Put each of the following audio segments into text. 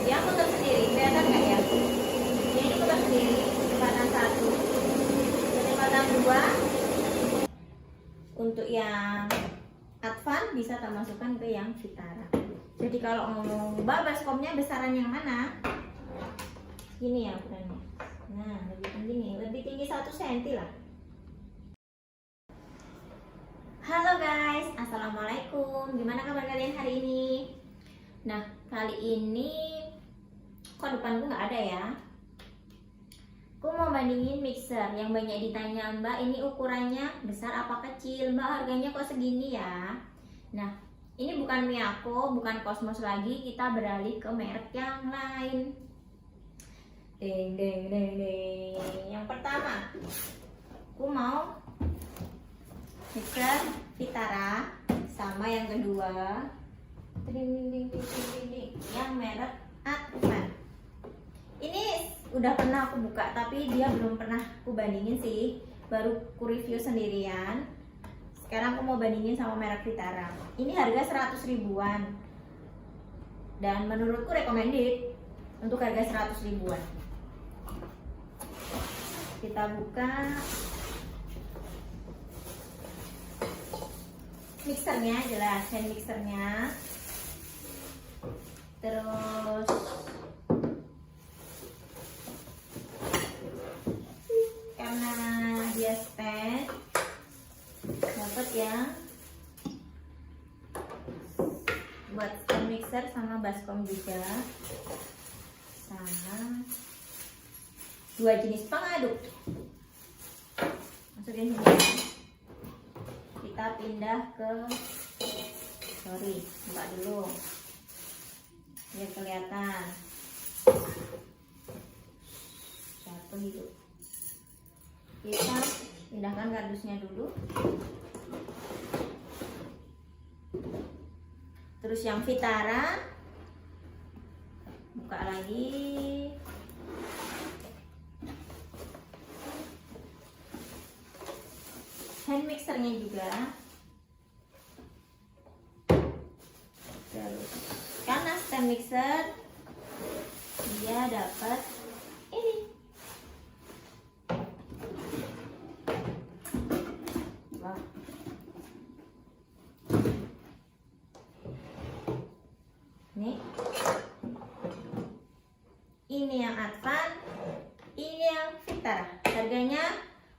Dia muter sendiri, kelihatan nggak ya? Dia ini muter sendiri, kecepatan 1, kecepatan 2. Untuk yang Advan bisa kita masukkan ke yang Vitara. Jadi kalau mau mbak baskomnya besaran yang mana? Gini ya ukurannya. Nah, lebih tinggi nih, lebih tinggi 1 cm lah. Halo guys, assalamualaikum. Gimana kabar kalian hari ini? Nah, kali ini kok depanku nggak ada ya? Aku mau bandingin mixer yang banyak ditanya, Mbak ini ukurannya besar apa kecil? Mbak harganya kok segini ya? Nah, ini bukan Miyako, bukan Cosmos lagi. Kita beralih ke merek yang lain. Deng deng deng deng. Yang pertama, aku mau mixer Vitara, sama yang kedua yang merek Advan. Ini udah pernah aku buka tapi dia belum pernah aku bandingin sih, baru aku review sendirian. Sekarang aku mau bandingin sama merek Vitara. Ini harga 100 ribuan dan menurutku recommended untuk harga 100 ribuan. Kita buka mixernya, jelas hand mixernya. Terus karena dia stand, dapat yang buat stand mixer sama baskom juga, sama 2 jenis pengaduk. Masukin sini. Kita pindah ke, buka dulu biar kelihatan. Jatuh itu. Kita pindahkan kardusnya dulu. Terus yang Vitara, buka lagi. Hand mixernya juga. Terus karena stand mixer, dia dapat ini. Wah. Ini yang Advan, ini yang Vitara. Harganya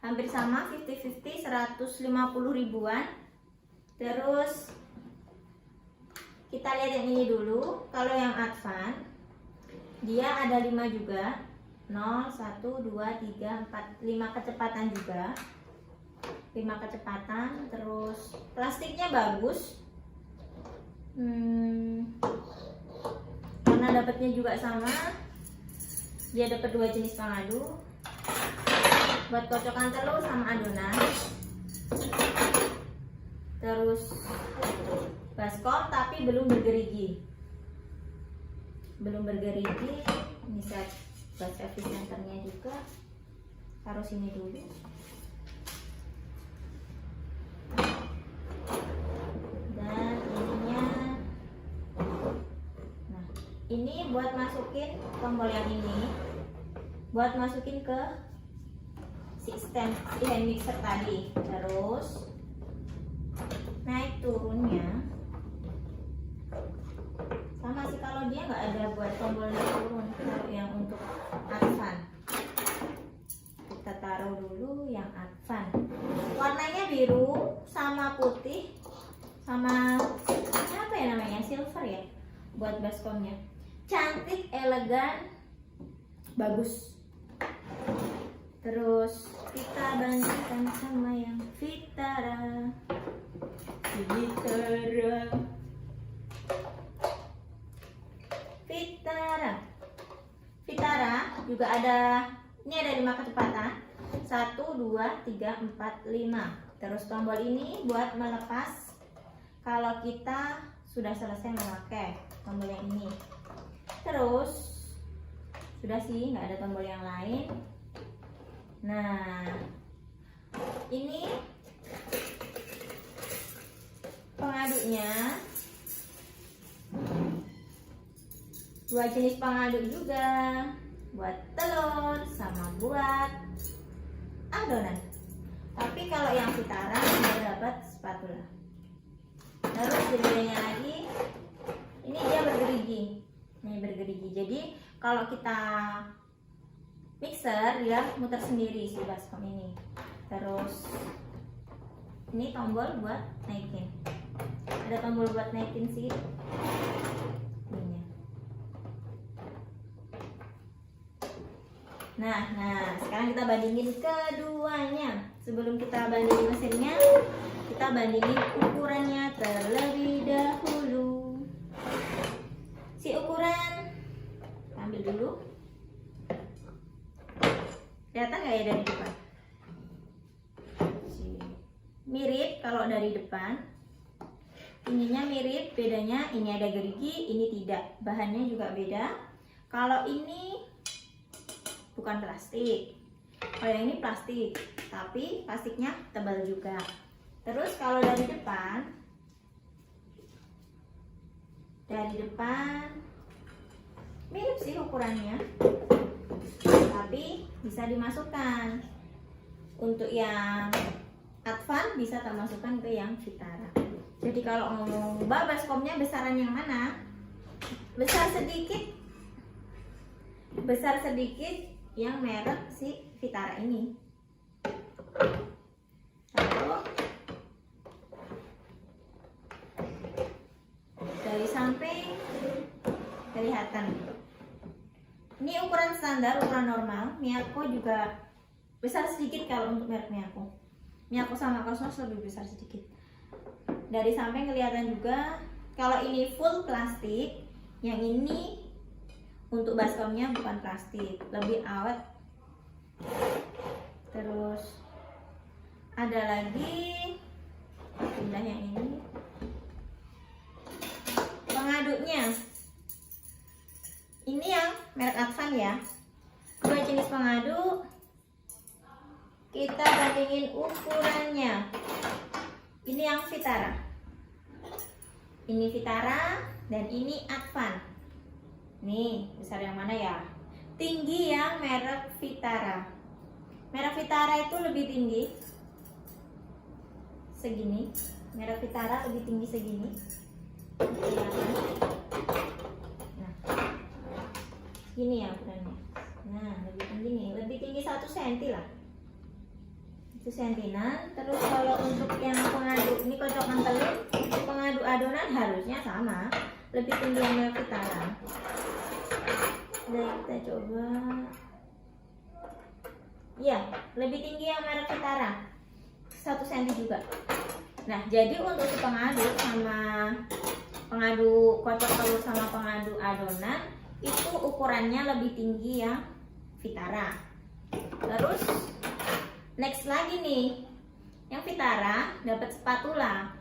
hampir sama, 50-50, 150 ribuan. Terus kita lihat yang ini dulu. Kalau yang Advan, dia ada 5 juga, 0, 1, 2, 3, 4, 5 kecepatan juga, 5 kecepatan. Terus plastiknya bagus, karena dapatnya juga sama. Dia dapat 2 jenis pengadu buat kocokan telur sama adonan. Terus baskom tapi belum bergerigi. Ini set buat service centernya juga. Taruh sini dulu. Dan ininya, nah ini buat masukin tombol yang ini, buat masukin ke stand hand mixer tadi. Terus naik turunnya sama sih, kalau dia nggak ada buat tombol naik turun. Kalau yang untuk Advan, kita taruh dulu yang Advan. Warnanya biru sama putih sama apa ya namanya, silver ya, buat baskomnya. Cantik, elegan, bagus. Terus kita bandingkan sama yang Vitara. Vitara juga ada, ini ada 5 kecepatan, 1, 2, 3, 4, 5. Terus tombol ini buat melepas kalau kita sudah selesai memakai, tombol yang ini. Terus sudah sih, nggak ada tombol yang lain. Nah, ini pengaduknya. dua jenis pengaduk juga, buat telur sama buat adonan. Tapi kalau yang Vitara sudah dapat spatula. Terus bedanya lagi, ini dia bergerigi. Ini bergerigi. Jadi kalau kita mixer dia muter sendiri si baskom ini. Terus ini tombol buat naikin. Ada tombol buat naikin sih. Nah, sekarang kita bandingin keduanya. Sebelum kita bandingin mesinnya, kita bandingin ukurannya terlebih dahulu. Si ukuran, ambil dulu. Kelihatan nggak ya dari depan? Mirip kalau dari depan. Ininya mirip, bedanya ini ada gerigi, ini tidak. Bahannya juga beda. Kalau ini bukan plastik, kalau yang ini plastik, tapi plastiknya tebal juga. Terus kalau dari depan mirip sih ukurannya, tapi bisa dimasukkan. Untuk yang Advan bisa termasukkan ke yang Vitara. Jadi kalau ngomong baskomnya besaran yang mana? Besar sedikit yang merek si Vitara ini. Lalu dari samping kelihatan. Ini ukuran standar, ukuran normal. Miyako juga besar sedikit kalau untuk merek Miyako. Miyako sama Cosmos lebih besar sedikit. Dari samping kelihatan juga. Kalau ini full plastik, yang ini untuk baskomnya bukan plastik, lebih awet. Terus ada lagi, pindah yang ini, pengaduknya. Ini yang merek Advan ya. Dua jenis pengaduk, kita bandingin ukurannya. Ini yang Vitara, ini Vitara, dan ini Advan. Nih, besar yang mana ya? Tinggi yang merek Vitara. Merek Vitara itu lebih tinggi. Segini. Merek Vitara lebih tinggi segini. Nah, gini ya ukurannya. Nah, lebih tinggi nih. Lebih tinggi 1 cm lah. 1 cm. Terus kalau untuk yang pengaduk, ini kocokan telur, untuk pengaduk adonan harusnya sama. Lebih tinggi yang merek Vitara. Nah, kita coba. Ya, lebih tinggi yang merek Vitara, 1 cm juga. Nah, jadi untuk pengaduk sama pengaduk kocok telur sama pengaduk adonan itu ukurannya lebih tinggi yang Vitara. Terus next lagi nih, yang Vitara dapat spatula.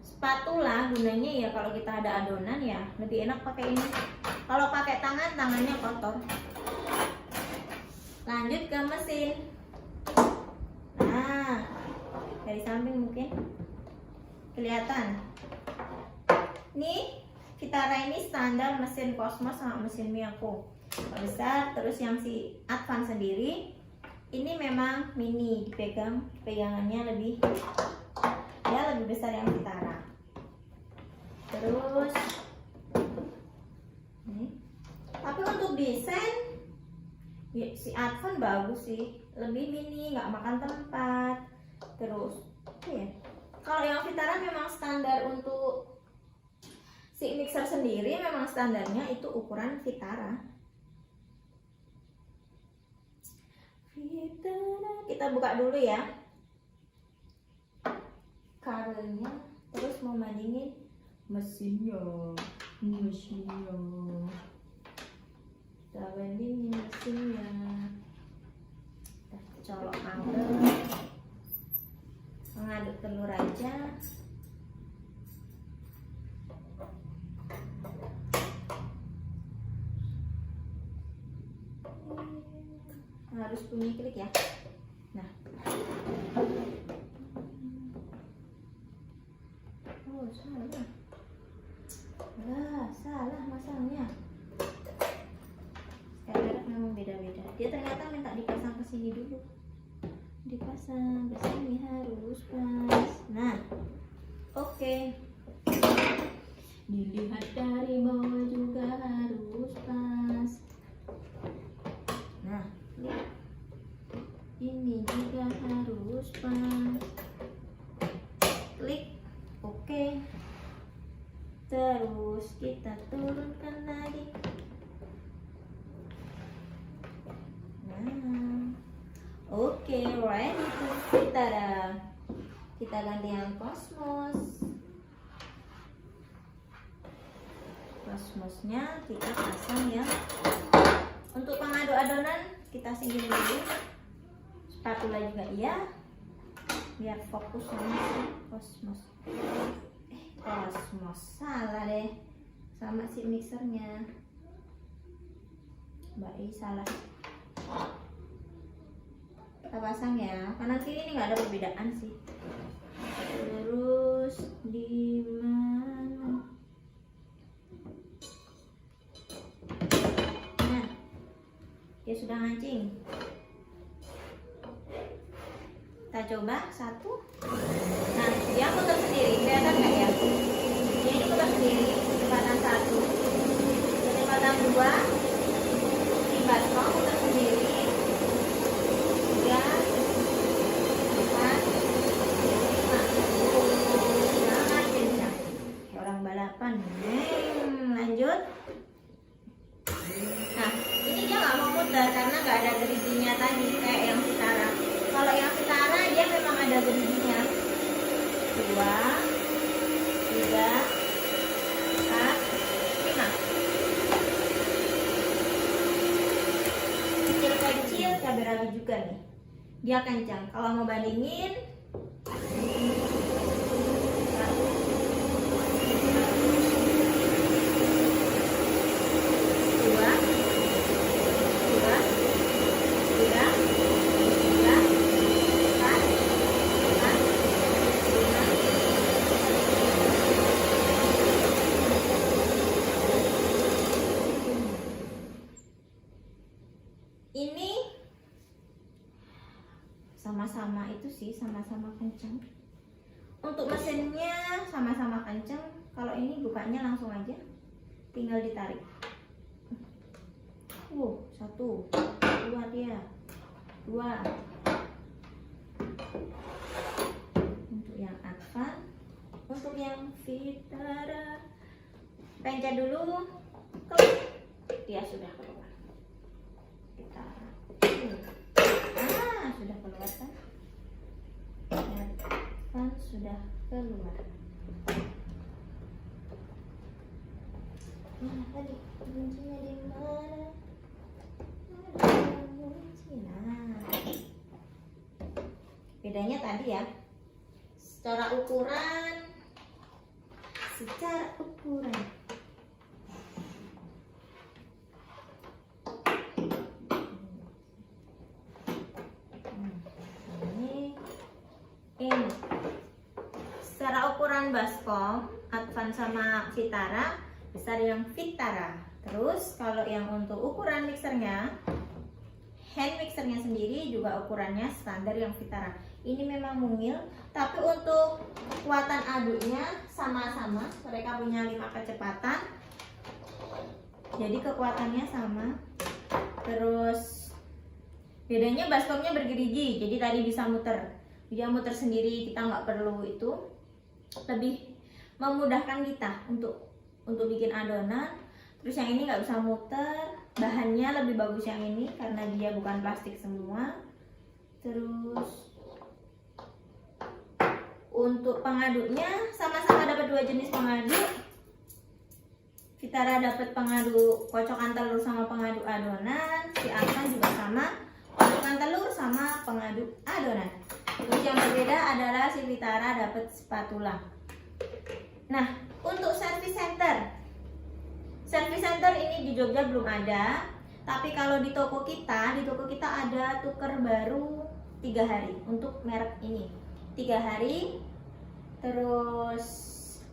Spatula gunanya ya kalau kita ada adonan ya lebih enak pakai ini. Kalau pakai tangan, tangannya kotor. Lanjut ke mesin. Nah, dari samping mungkin kelihatan. Nih, Vitara ini standar mesin Cosmos sama mesin Miyako besar. Terus yang si Advan sendiri ini memang mini, pegangannya lebih besar yang Vitara. Terus nih. Tapi untuk desain ya, si Advan bagus sih, lebih mini, nggak makan tempat. Terus ya, kalau yang Vitara memang standar untuk si mixer sendiri, memang standarnya itu ukuran Vitara. Kita buka dulu ya kabelnya, terus mau bandingin mesinnya. Kita bandingin mesinnya. Kita colok kabel, mengaduk telur aja. Harus bunyi klik ya. Nah, oh salah masangnya. dia ternyata minta dipasang ke sini dulu, dipasang ke sini harus pas. Nah, oke. Dilihat dari bawah juga harus pas. Nah, lihat. Ini juga harus pas. Klik, oke. Terus kita turunkan lagi. Nah, oke, ready to Vitara. Kita ganti yang Cosmos. Cosmosnya kita pasang ya. Untuk pengadu adonan kita singkirin dulu. Spatula juga iya, biar fokus sama si Cosmos. Cosmos salah deh, sama si mixernya. Mbak I salah. Kita pasang ya, kanan kiri ini nggak ada perbedaan sih. Terus di mana? Nah, dia sudah ngancing. Kita coba satu. Nah, dia muter sendiri, kelihatan nggak ya? Dia ini muter sendiri, kecepatan satu, kecepatan dua, di baskom muter sendiri, tiga, empat, lima. Sangat kencang, kayak orang balapan. Lanjut. Nah, ini dia nggak mau muter karena nggak ada geriginya tadi kayak yang Vitara. Kalau yang Vitara dia memang ada geriginya. 2, 3, 4, 5. Kecil-kecil cabai rawit juga nih. Dia kencang. Kalau mau bandingin, ini sama-sama itu sih, sama-sama kencang. Untuk mesinnya sama-sama kencang. Kalau ini bukanya langsung aja, tinggal ditarik. 1, 2 dia, 2. Untuk yang Advan, untuk yang Vitara, pencet dulu, dia sudah keluar. Kita sudah keluar kan? Kan sudah keluar. Mana tadi kuncinya di mana? Nah, bedanya tadi ya, secara ukuran. Ini secara ukuran baskom Advan sama Vitara besar yang Vitara. Terus kalau yang untuk ukuran mixernya, hand mixernya sendiri juga ukurannya standar yang Vitara. Ini memang mungil, tapi untuk kekuatan aduknya sama-sama. Mereka punya 5 kecepatan, jadi kekuatannya sama. Terus bedanya baskomnya bergerigi, jadi tadi bisa muter. Dia muter sendiri, kita nggak perlu itu. Lebih memudahkan kita untuk bikin adonan. Terus yang ini nggak bisa muter, bahannya lebih bagus yang ini karena dia bukan plastik semua. Terus untuk pengaduknya sama-sama dapat 2 jenis pengaduk. Vitara dapat pengadu kocokan telur sama pengadu adonan. Si Advan juga sama, kocokan telur sama pengadu adonan. Terus yang berbeda adalah si Vitara dapat spatula. Nah, untuk service center. Service center ini di Jogja belum ada, tapi kalau di toko kita ada tuker baru 3 hari untuk merek ini. 3 hari. Terus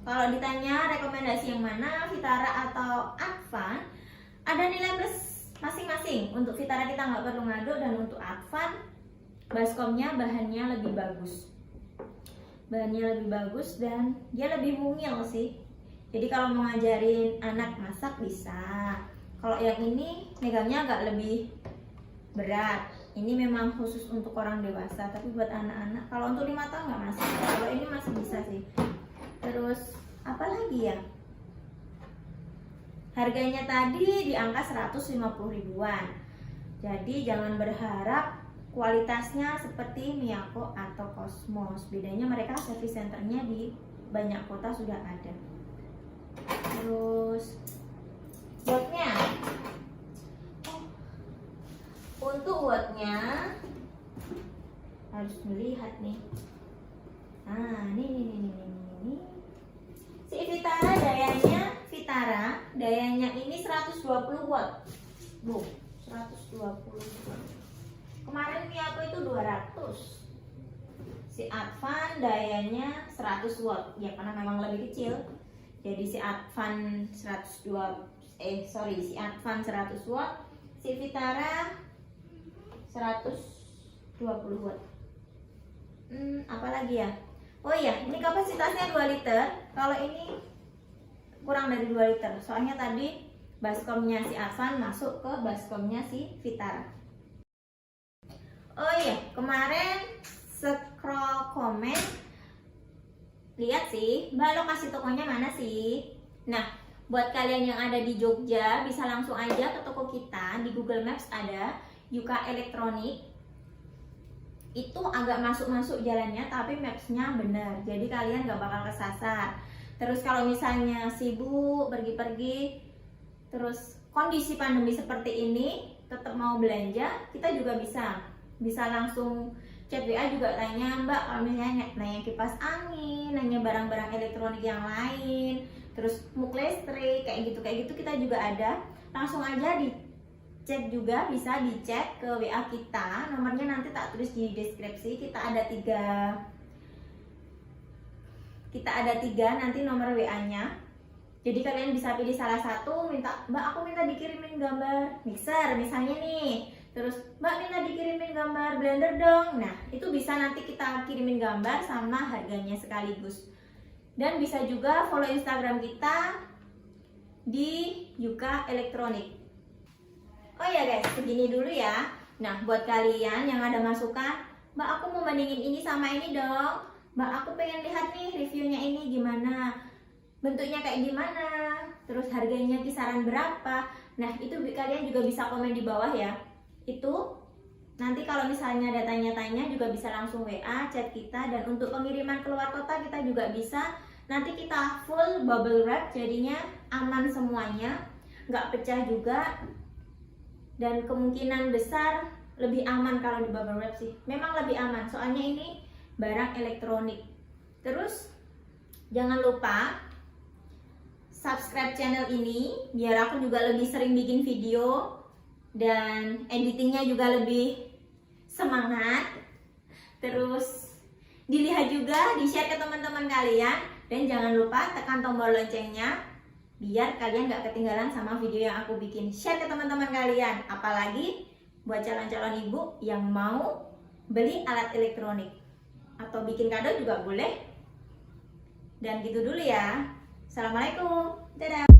kalau ditanya rekomendasi yang mana, Vitara atau Advan, ada nilai plus masing-masing. Untuk Vitara kita nggak perlu ngaduk, dan untuk Advan baskomnya bahannya lebih bagus. Bahannya lebih bagus dan dia lebih mungil sih. Jadi kalau mau ngajarin anak masak bisa. Kalau yang ini megangnya agak lebih berat. Ini memang khusus untuk orang dewasa, tapi buat anak-anak. Kalau untuk 5 tahun nggak masak. Kalau ini masih bisa sih. Terus apa lagi ya? Harganya tadi di angka 150 ribuan. Jadi jangan berharap kualitasnya seperti Miyako atau Cosmos. Bedanya mereka service centernya di banyak kota sudah ada. Terus wattnya, untuk wattnya harus melihat nih. Nah, ini si Vitara dayanya ini 120 watt. 120 watt. Kemarin Miyako itu 200. Si Advan dayanya 100 watt. Ya karena memang lebih kecil. Jadi si Advan 100 watt, si Vitara 120 watt. Apalagi ya? Oh iya, ini kapasitasnya 2 liter. Kalau ini kurang dari 2 liter. Soalnya tadi baskomnya si Advan masuk ke baskomnya si Vitara. Oh iya, kemarin scroll komen, lihat sih, Mbak lokasi tokonya mana sih? Nah, buat kalian yang ada di Jogja bisa langsung aja ke toko kita. Di Google Maps ada Yuka Elektronik. Itu agak masuk-masuk jalannya, tapi mapsnya benar. Jadi kalian gak bakal kesasar. Terus kalau misalnya sibuk pergi-pergi, terus kondisi pandemi seperti ini, tetap mau belanja, kita juga bisa langsung chat WA juga tanya, Mbak kalau misalnya nanya kipas angin, nanya barang-barang elektronik yang lain, terus muk listrik kayak gitu kita juga ada. Langsung aja di chat juga, bisa di chat ke WA kita, nomornya nanti tak tulis di deskripsi. Kita ada tiga nanti nomor WA-nya. Jadi kalian bisa pilih salah satu, Mbak aku minta dikirimin gambar mixer misalnya nih. Terus Mbak minta dikirimin gambar blender dong. Nah itu bisa nanti kita kirimin gambar sama harganya sekaligus. Dan bisa juga follow Instagram kita di Yuka Elektronik. Oh ya guys, segini dulu ya. Nah buat kalian yang ada masukan, Mbak aku mau bandingin ini sama ini dong, Mbak aku pengen lihat nih reviewnya ini gimana, bentuknya kayak gimana, terus harganya kisaran berapa. Nah itu kalian juga bisa komen di bawah ya. Itu nanti kalau misalnya ada tanya-tanya juga bisa langsung WA, chat kita. Dan untuk pengiriman keluar kota kita juga bisa. Nanti kita full bubble wrap, jadinya aman semuanya, nggak pecah juga. Dan kemungkinan besar lebih aman kalau di bubble wrap sih. Memang lebih aman, soalnya ini barang elektronik. Terus jangan lupa subscribe channel ini biar aku juga lebih sering bikin video dan editingnya juga lebih semangat. Terus dilihat juga, di share ke teman-teman kalian, dan jangan lupa tekan tombol loncengnya biar kalian gak ketinggalan sama video yang aku bikin. Share ke teman-teman kalian, apalagi buat calon-calon ibu yang mau beli alat elektronik atau bikin kado juga boleh. Dan gitu dulu ya. Assalamualaikum, dadah.